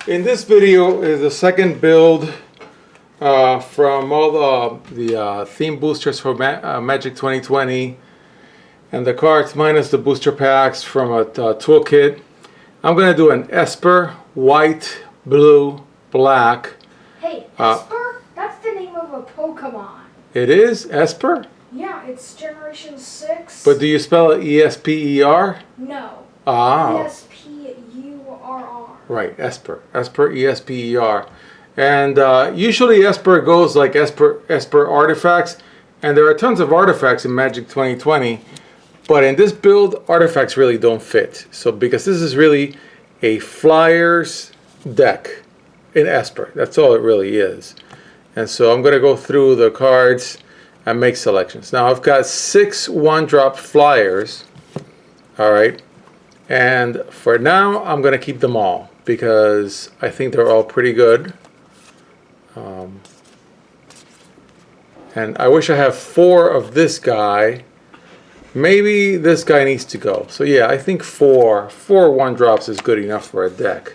In this video is the second build from all the theme boosters for Magic 2020 and the cards minus the booster packs from a Toolkit. I'm going to do an Esper, white, blue, black. Hey, Esper? That's the name of a Pokemon. It is? Esper? Yeah, it's Generation 6. But do you spell it E-S-P-E-R? No. Ah. E-S-P-U-R-R. Right, Esper. Esper, E-S-P-E-R. And usually Esper goes like Esper artifacts. And there are tons of artifacts in Magic 2020. But in this build, artifacts really don't fit. So because this is really a Flyers deck in Esper. That's all it really is. And so I'm going to go through the cards and make selections. Now I've got 6 1-drop Flyers. Alright. And for now, I'm going to keep them all because I think they're all pretty good. And I wish I have 4 of this guy. Maybe this guy needs to go. So yeah, I think 4 1-drops is good enough for a deck.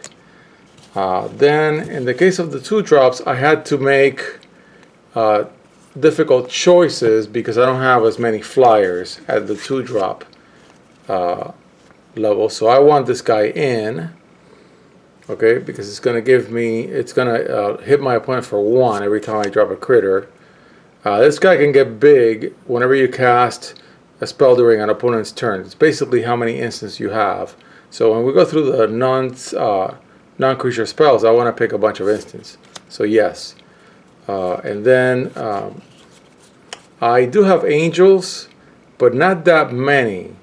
Then in the case of the 2-drops, I had to make difficult choices because I don't have as many Flyers at the 2-drop level. So I want this guy in, okay, because it's going to give me, it's going to hit my opponent for 1 every time I drop a critter. This guy can get big whenever you cast a spell during an opponent's turn. It's basically how many instants you have. So when we go through the non-creature spells, I want to pick a bunch of instants. So yes. And then I do have angels, but not that many.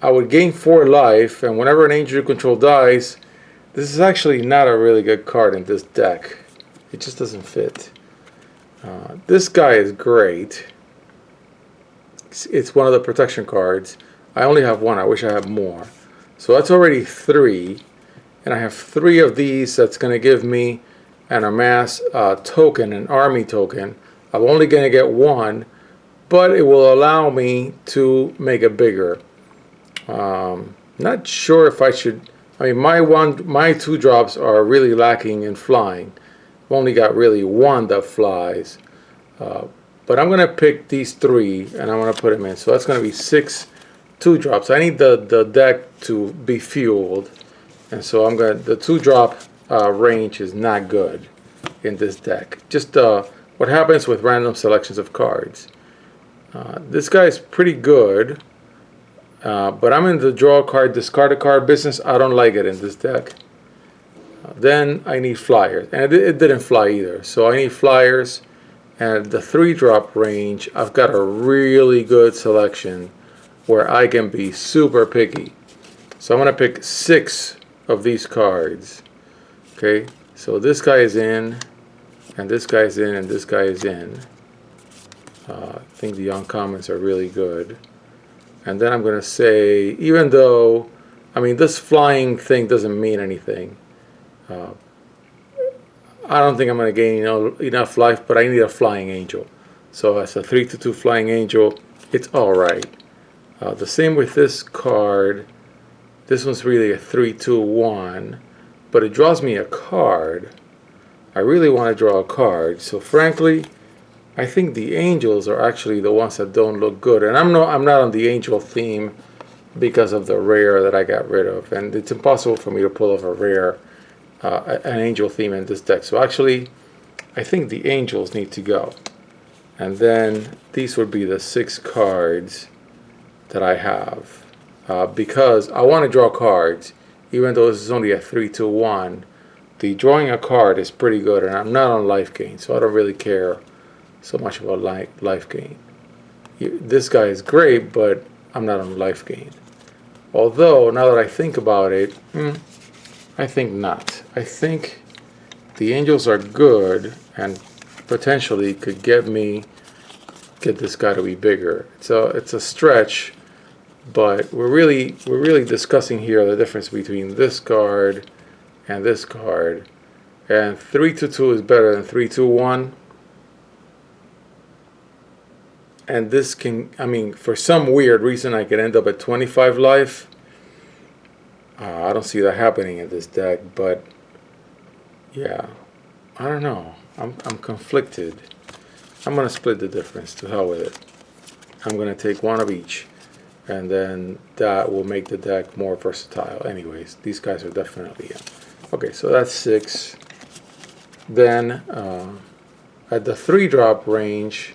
I would gain 4 life, and whenever an angel you control dies, this is actually not a really good card in this deck. It just doesn't fit. This guy is great. It's one of the protection cards. I only have 1. I wish I had more. So that's already 3. And I have 3 of these that's going to give me an amass token, an army token. I'm only going to get 1, but it will allow me to make it bigger. Not sure if I should. I mean, my 2-drops are really lacking in flying. I've only got really 1 that flies. But I'm going to pick these 3 and I'm going to put them in. So that's going to be 6 2-drops. I need the deck to be fueled. And so I'm going to, the 2-drop range is not good in this deck. Just what happens with random selections of cards. This guy is pretty good. But I'm in the draw a card, discard a card business. I don't like it in this deck. Then I need Flyers. And it didn't fly either. So I need Flyers. And the 3-drop range, I've got a really good selection where I can be super picky. So I'm going to pick 6 of these cards. Okay, so this guy is in, and this guy is in, and this guy is in. I think the uncommons are really good. And then I'm going to say, even though, I mean, this flying thing doesn't mean anything. I don't think I'm going to gain enough life, but I need a flying angel. So as a 3/2 flying angel, it's alright. The same with this card. This one's really a 3/2/1, but it draws me a card. I really want to draw a card. So frankly, I think the angels are actually the ones that don't look good. And I'm not on the angel theme because of the rare that I got rid of. And it's impossible for me to pull off a rare, an angel theme in this deck. So actually, I think the angels need to go. And then these would be the 6 cards that I have. Because I want to draw cards, even though this is only a 3/2/1. The drawing a card is pretty good, and I'm not on life gain, so I don't really care so much about life gain. This guy is great, but I'm not on life gain. Although, now that I think about it, I think not. I think the angels are good and potentially could get this guy to be bigger. It's a stretch, but we're really discussing here the difference between this card and this card. And 3/2 is better than 3/2/1. And this can, I mean, for some weird reason I could end up at 25 life. I don't see that happening in this deck, but yeah, I don't know. I'm conflicted. I'm going to split the difference. To hell with it. I'm going to take one of each, and then that will make the deck more versatile. Anyways, these guys are definitely in. Okay, so that's 6. Then at the 3-drop range,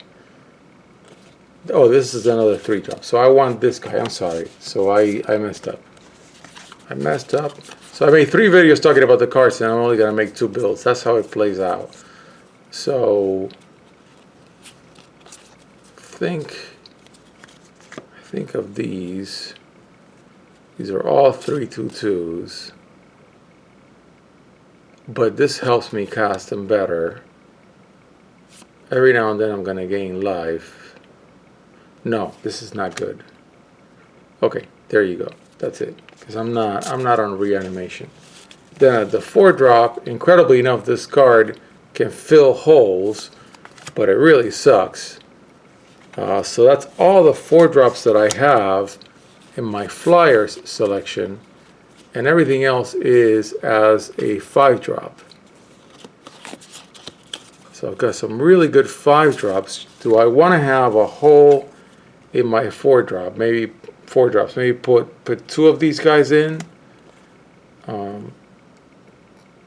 oh, this is another 3-drop. So I want this guy. I'm sorry. So I messed up. I messed up. So I made 3 videos talking about the cards, and I'm only going to make 2 builds. That's how it plays out. So think of these. These are all 3/2/2s. But this helps me cast them better. Every now and then I'm going to gain life. No, this is not good. Okay, there you go. That's it. Because I'm not on reanimation. Then at the 4-drop, incredibly enough, this card can fill holes, but it really sucks. So that's all the 4-drops that I have in my Flyers selection, and everything else is as a 5-drop. So I've got some really good 5-drops. Do I want to have a hole in my 4-drop? Maybe 4-drops. Maybe put 2 of these guys in,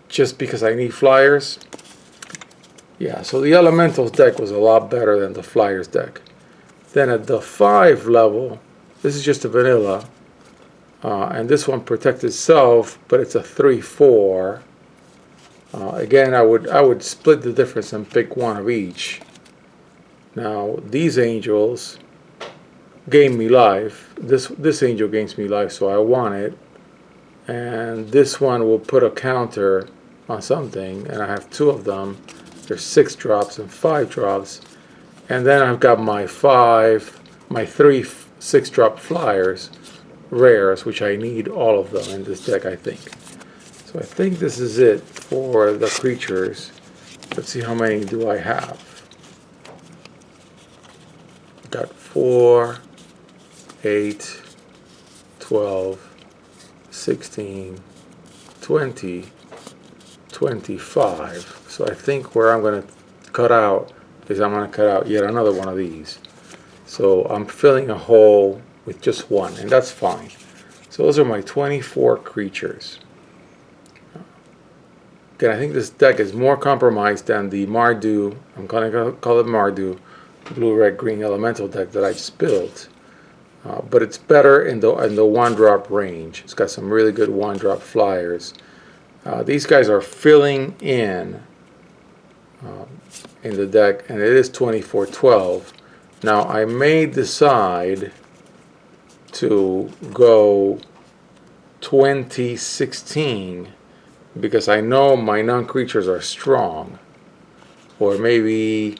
just because I need Flyers. Yeah, so the Elementals deck was a lot better than the Flyers deck. Then at the 5 level, this is just a vanilla, and this one protects itself, but it's a 3/4. Again, I would split the difference and pick one of each. Now these angels gain me life. This angel gains me life, so I want it. And this one will put a counter on something, and I have 2 of them. There's 6 drops and 5 drops, and then I've got my 3 6-drop Flyers rares, which I need all of them in this deck, I think. So I think this is it for the creatures. Let's see, how many do I have? Got 4, 8, 12, 16, 20, 25. So I think where I'm going to cut out is I'm going to cut out yet another one of these. So I'm filling a hole with just one, and that's fine. So those are my 24 creatures. Again, I think this deck is more compromised than the Mardu, I'm going to call it Mardu, blue, red, green elemental deck that I just built. But it's better in the 1-drop range. It's got some really good 1-drop Flyers. These guys are filling in the deck, and it is 24/12. Now I may decide to go 20/16 because I know my non-creatures are strong, or maybe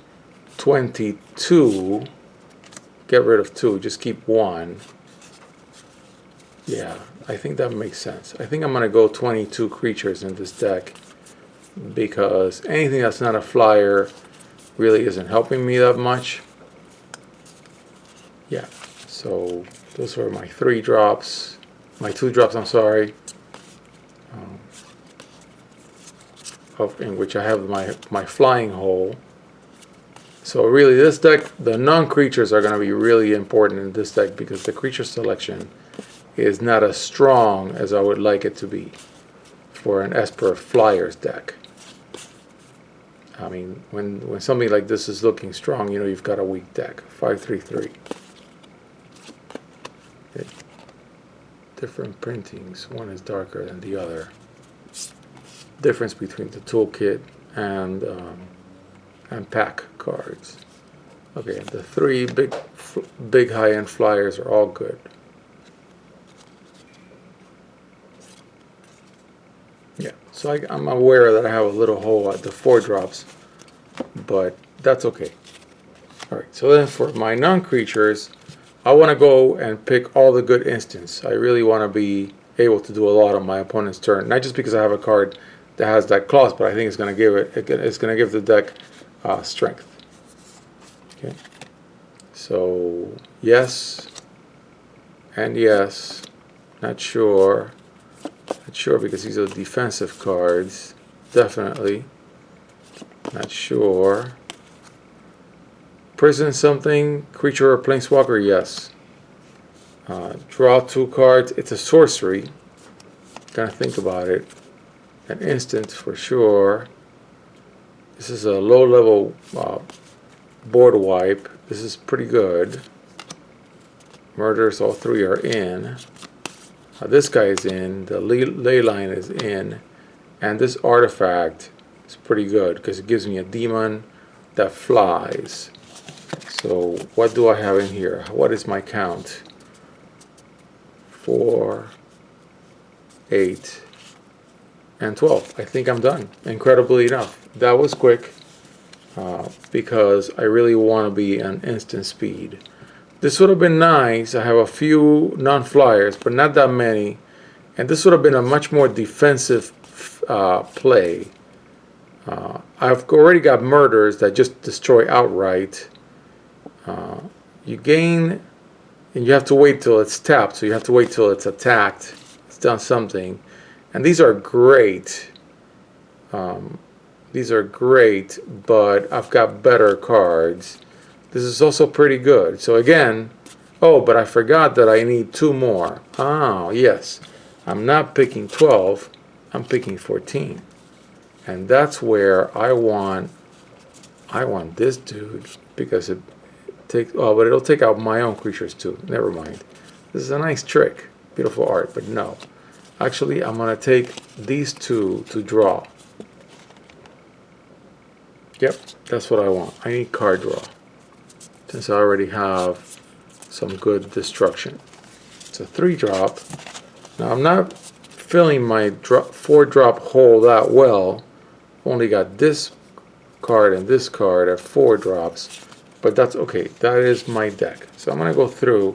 22. Get rid of 2, just keep 1. Yeah, I think that makes sense. I think I'm going to go 22 creatures in this deck because anything that's not a Flyer really isn't helping me that much. Yeah, so those are my 3 drops, my 2 drops, I'm sorry, in which I have my flying hole. So really this deck, the non-creatures are going to be really important in this deck because the creature selection is not as strong as I would like it to be for an Esper Flyers deck. I mean, when something like this is looking strong, you know you've got a weak deck. 5/3/3. Okay. Different printings. One is darker than the other. Difference between the Toolkit and pack cards. Okay, the 3 big high-end Flyers are all good. Yeah, so I'm aware that I have a little hole at the 4 drops, but that's okay. Alright, so then for my non-creatures, I want to go and pick all the good instants. I really want to be able to do a lot on my opponent's turn. Not just because I have a card that has that clause, but I think it's going to give the deck strength. Okay, so yes and yes, not sure. Not sure because these are defensive cards. Definitely. Not sure. Prison something. Creature or planeswalker, yes. Draw 2 cards. It's a sorcery. Gotta think about it. An instant for sure. This is a low level board wipe. This is pretty good. Murders, all 3 are in. This guy is in. The ley line is in. And this artifact is pretty good because it gives me a demon that flies. So what do I have in here? What is my count? 4, 8, and 12. I think I'm done. Incredibly enough. That was quick because I really want to be on instant speed. This would have been nice. I have a few non-flyers, but not that many. And this would have been a much more defensive play. I've already got murders that just destroy outright. You gain, and you have to wait till it's tapped, so you have to wait till it's attacked. It's done something. And these are great. These are great, but I've got better cards. This is also pretty good. So again, oh, but I forgot that I need 2 more. Oh, yes. I'm not picking 12. I'm picking 14. And that's where I want this dude because it takes, oh, but it'll take out my own creatures too. Never mind. This is a nice trick. Beautiful art, but no. Actually, I'm going to take these 2 to draw. Yep, that's what I want. I need card draw. Since I already have some good destruction. It's a 3-drop. Now I'm not filling my 4-drop hole that well. Only got this card and this card at 4 drops. But that's okay. That is my deck. So I'm going to go through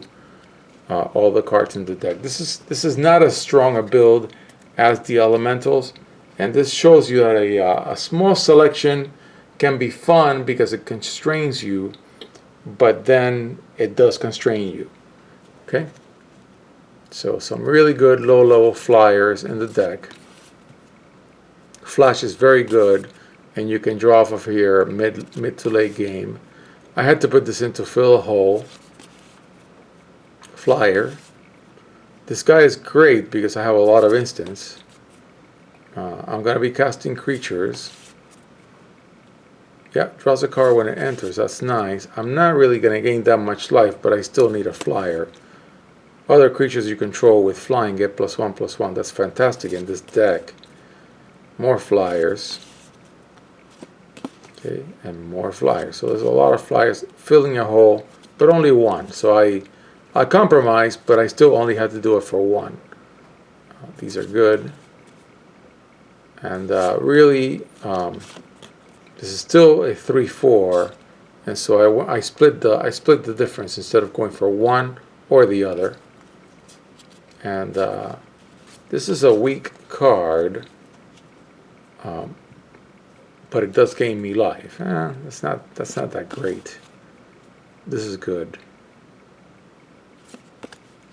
all the cards in the deck. This is not as strong a build as the elementals. And this shows you that a small selection can be fun because it constrains you. But then it does constrain you. Okay? So some really good low-level flyers in the deck. Flash is very good, and you can draw off of here mid to late game. I had to put this in to fill a hole. Flyer. This guy is great because I have a lot of instants. I'm going to be casting creatures. Yeah, draws a card when it enters. That's nice. I'm not really going to gain that much life, but I still need a flyer. Other creatures you control with flying get +1/+1. That's fantastic in this deck. More flyers. Okay, and more flyers. So there's a lot of flyers filling a hole, but only 1. So I compromised, but I still only had to do it for 1. These are good. And really... this is still a 3/4, and so I split the difference instead of going for one or the other. And this is a weak card, but it does gain me life. That's not that great. This is good.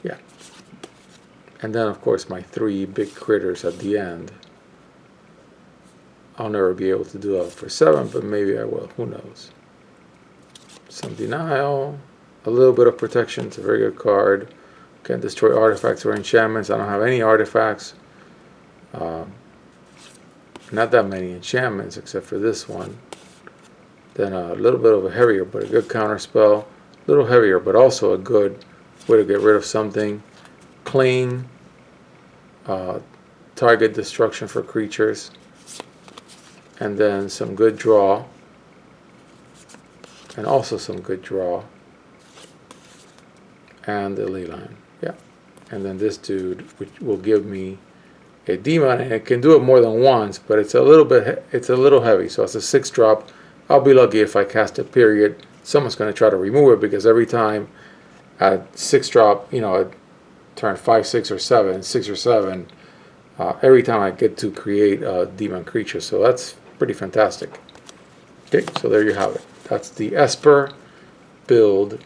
Yeah. And then of course my 3 big critters at the end. I'll never be able to do that for 7, but maybe I will. Who knows? Some denial, a little bit of protection. It's a very good card. Can destroy artifacts or enchantments. I don't have any artifacts. Not that many enchantments except for this one. Then a little bit of a heavier, but a good counter spell. A little heavier, but also a good way to get rid of something. Cling. Target destruction for creatures. And then some good draw. And also some good draw. And the ley line. Yeah. And then this dude, which will give me a demon, and it can do it more than once, but it's a little heavy. So it's a 6-drop. I'll be lucky if I cast it, period. Someone's going to try to remove it because every time at 6-drop, you know, at turn 5, 6, or 7, 6 or 7, every time I get to create a demon creature. So that's pretty fantastic. Okay, so there you have it. That's the Esper build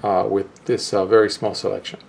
with this very small selection.